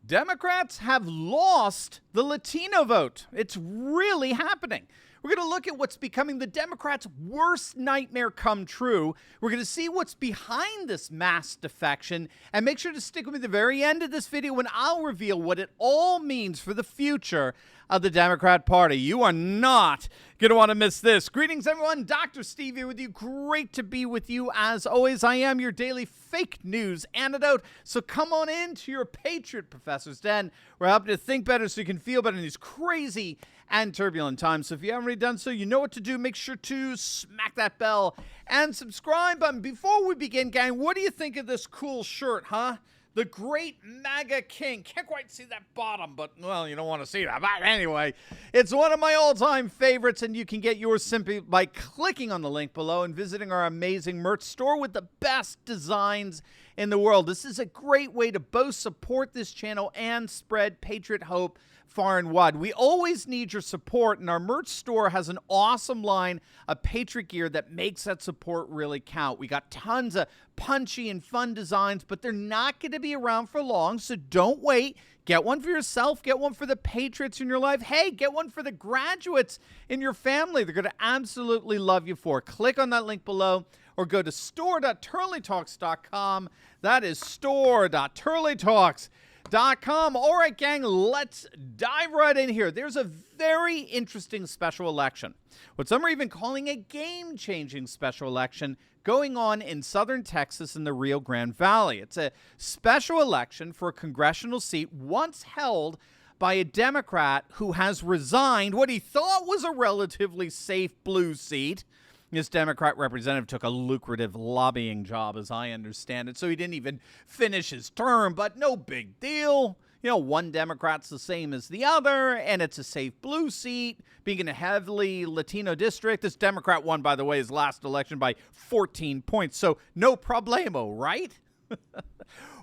Democrats have lost the Latino vote. It's really happening. We're going to look at what's becoming the Democrats' worst nightmare come true. We're going to see what's behind this mass defection. And make sure to stick with me at the very end of this video when I'll reveal what it all means for the future of the Democrat Party. You are not going to want to miss this. Greetings, everyone. Dr. Steve here with you. Great to be with you. As always, I am your daily fake news antidote. So come on into your Patriot Professor's Den. We're helping you to think better so you can feel better in these crazy and turbulent times. So if you haven't already done so, you know what to do. Make sure to smack that bell and subscribe button. Before we begin, gang, what do you think of this cool shirt, huh? The Great MAGA King. Can't quite see that bottom, but, well, you don't want to see that. But anyway, it's one of my all-time favorites, and you can get yours simply by clicking on the link below and visiting our amazing merch store with the best designs in the world. This is a great way to both support this channel and spread Patriot hope far and wide. We always need your support, and our merch store has an awesome line of Patriot gear that makes that support really count. We got tons of punchy and fun designs, but they're not going to be around for long, so don't wait. Get one for yourself. Get one for the Patriots in your life. Hey, get one for the graduates in your family. They're going to absolutely love you for it. Click on that link below or go to store.turleytalks.com. That is store.turleytalks.com. All right, gang, let's dive right in here. There's a very interesting special election, what some are even calling a game-changing special election, going on in southern Texas in the Rio Grande Valley. It's a special election for a congressional seat once held by a Democrat who has resigned what he thought was a relatively safe blue seat. This Democrat representative took a lucrative lobbying job, as I understand it, so he didn't even finish his term, but no big deal. You know, one Democrat's the same as the other, and it's a safe blue seat, being in a heavily Latino district. This Democrat won, by the way, his last election by 14 points, so no problemo, right?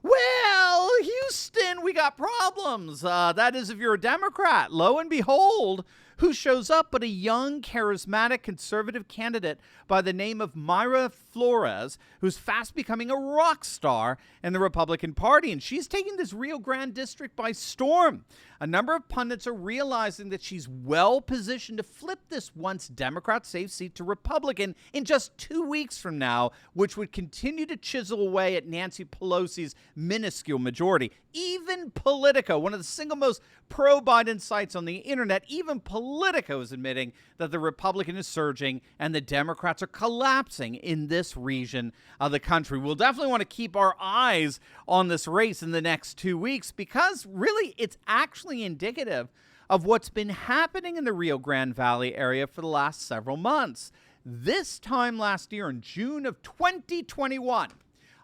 Well, Houston, we got problems. That is if you're a Democrat. Lo and behold, who shows up but a young, charismatic, conservative candidate by the name of Myra Flores, who's fast becoming a rock star in the Republican Party. And she's taking this Rio Grande district by storm. A number of pundits are realizing that she's well positioned to flip this once Democrat safe seat to Republican in just 2 weeks from now, which would continue to chisel away at Nancy Pelosi's minuscule majority. Even Politico, one of the single most pro-Biden sites on the internet, even Politico is admitting that the Republican is surging and the Democrats are collapsing in this region of the country. We'll definitely want to keep our eyes on this race in the next 2 weeks because really it's actually indicative of what's been happening in the Rio Grande Valley area for the last several months. This time last year in June of 2021,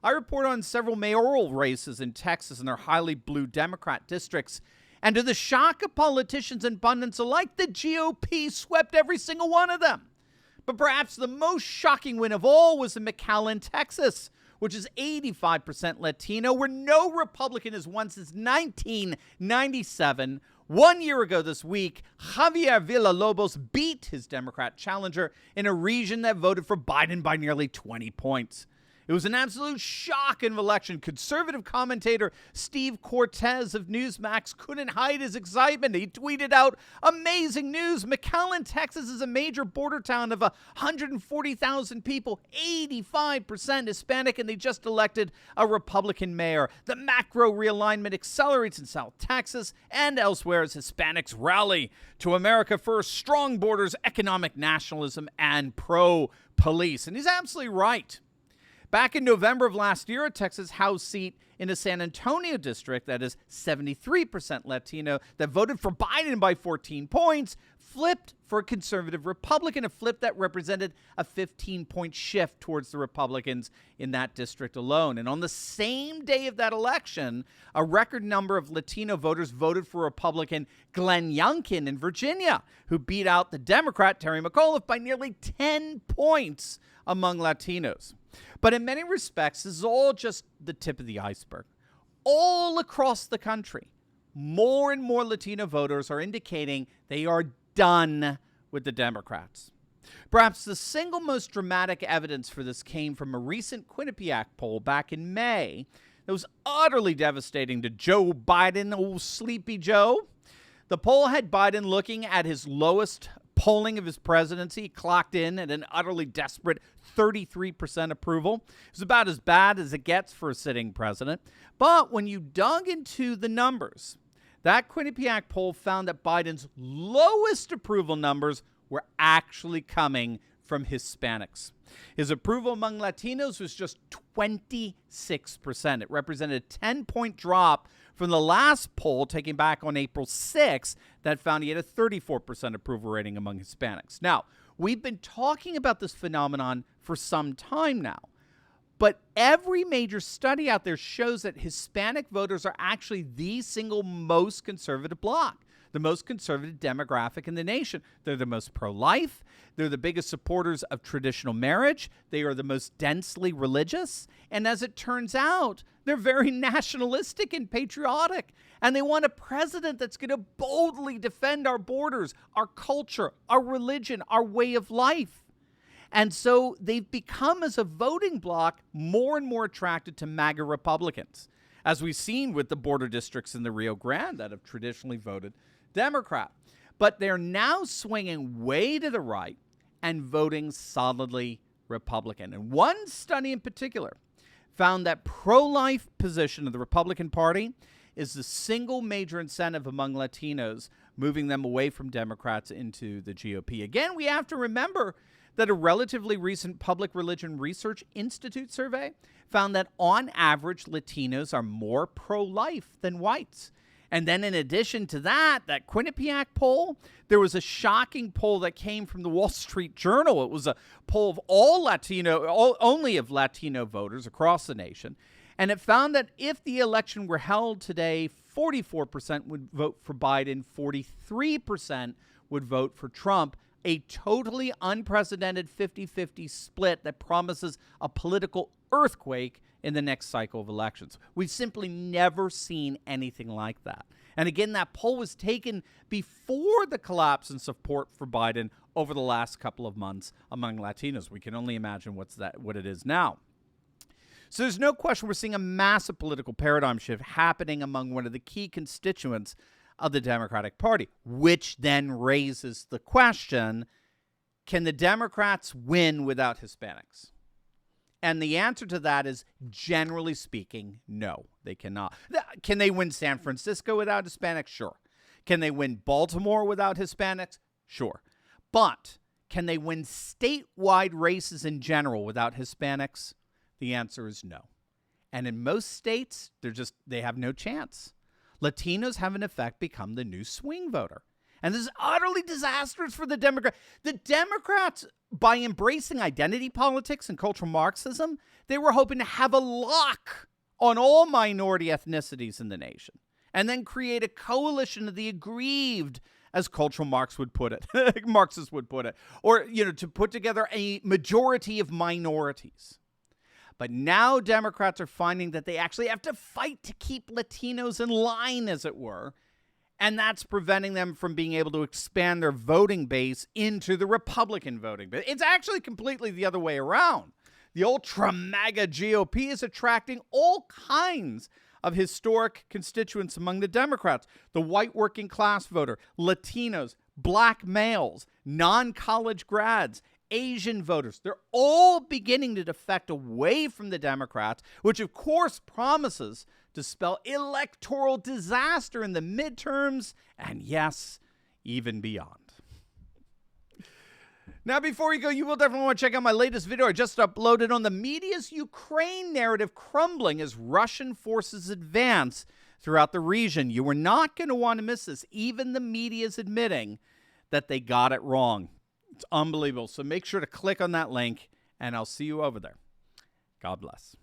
I report on several mayoral races in Texas and their highly blue Democrat districts. And to the shock of politicians and pundits alike, the GOP swept every single one of them. But perhaps the most shocking win of all was in McAllen, Texas, which is 85% Latino, where no Republican has won since 1997. 1 year ago this week, Javier Villalobos beat his Democrat challenger in a region that voted for Biden by nearly 20 points. It was an absolute shock in the election. Conservative commentator Steve Cortes of Newsmax couldn't hide his excitement. He tweeted out, "Amazing news. McAllen, Texas is a major border town of 140,000 people, 85% Hispanic, and they just elected a Republican mayor. The macro realignment accelerates in South Texas and elsewhere as Hispanics rally to America First, strong borders, economic nationalism, and pro-police." And he's absolutely right. Back in November of last year, a Texas House seat in a San Antonio district that is 73% Latino that voted for Biden by 14 points flipped for a conservative Republican, a flip that represented a 15-point shift towards the Republicans in that district alone. And on the same day of that election, a record number of Latino voters voted for Republican Glenn Youngkin in Virginia, who beat out the Democrat Terry McAuliffe by nearly 10 points among Latinos. But in many respects, this is all just the tip of the iceberg. All across the country, more and more Latino voters are indicating they are done with the Democrats. Perhaps the single most dramatic evidence for this came from a recent Quinnipiac poll back in May It was utterly devastating to Joe Biden, old Sleepy Joe. The poll had Biden looking at his lowest polling of his presidency. He clocked in at an utterly desperate 33% approval. It was about as bad as it gets for a sitting president. But when you dug into the numbers, that Quinnipiac poll found that Biden's lowest approval numbers were actually coming from Hispanics. His approval among Latinos was just 26%. It represented a 10-point drop from the last poll taken back on April 6th that found he had a 34% approval rating among Hispanics. Now, we've been talking about this phenomenon for some time now, but every major study out there shows that Hispanic voters are actually the single most conservative bloc, the most conservative demographic in the nation. They're the most pro-life. They're the biggest supporters of traditional marriage. They are the most densely religious. And as it turns out, they're very nationalistic and patriotic. And they want a president that's going to boldly defend our borders, our culture, our religion, our way of life. And so they've become, as a voting bloc, more and more attracted to MAGA Republicans, as we've seen with the border districts in the Rio Grande that have traditionally voted Democrat. But they're now swinging way to the right and voting solidly Republican. And one study in particular found that pro-life position of the Republican Party is the single major incentive among Latinos, moving them away from Democrats into the GOP. Again, we have to remember that a relatively recent Public Religion Research Institute survey found that on average, Latinos are more pro-life than whites. And then in addition to that Quinnipiac poll, there was a shocking poll that came from the Wall Street Journal. It was a poll of only of Latino voters across the nation. And it found that if the election were held today, 44% would vote for Biden, 43% would vote for Trump, a totally unprecedented 50-50 split that promises a political earthquake in the next cycle of elections. We've simply never seen anything like that. And again, that poll was taken before the collapse in support for Biden over the last couple of months among Latinos. We can only imagine what it is now. So there's no question we're seeing a massive political paradigm shift happening among one of the key constituents of the Democratic Party, which then raises the question, can the Democrats win without Hispanics? And the answer to that is, generally speaking, no, they cannot. Can they win San Francisco without Hispanics? Sure. Can they win Baltimore without Hispanics? Sure. But can they win statewide races in general without Hispanics? The answer is no. And in most states, they have no chance. Latinos have, in effect, become the new swing voter. And this is utterly disastrous for the Democrats. The Democrats, by embracing identity politics and cultural Marxism, they were hoping to have a lock on all minority ethnicities in the nation and then create a coalition of the aggrieved, as cultural Marxists would put it, or, to put together a majority of minorities. But now Democrats are finding that they actually have to fight to keep Latinos in line, as it were. And that's preventing them from being able to expand their voting base into the Republican voting base. It's actually completely the other way around. The ultra-MAGA GOP is attracting all kinds of historic constituents among the Democrats. The white working class voter, Latinos, black males, non-college grads, Asian voters. They're all beginning to defect away from the Democrats, which of course promises to spell electoral disaster in the midterms and, yes, even beyond. Now, before you go, you will definitely want to check out my latest video I just uploaded on the media's Ukraine narrative crumbling as Russian forces advance throughout the region. You are not going to want to miss this. Even the media is admitting that they got it wrong. It's unbelievable. So make sure to click on that link, and I'll see you over there. God bless.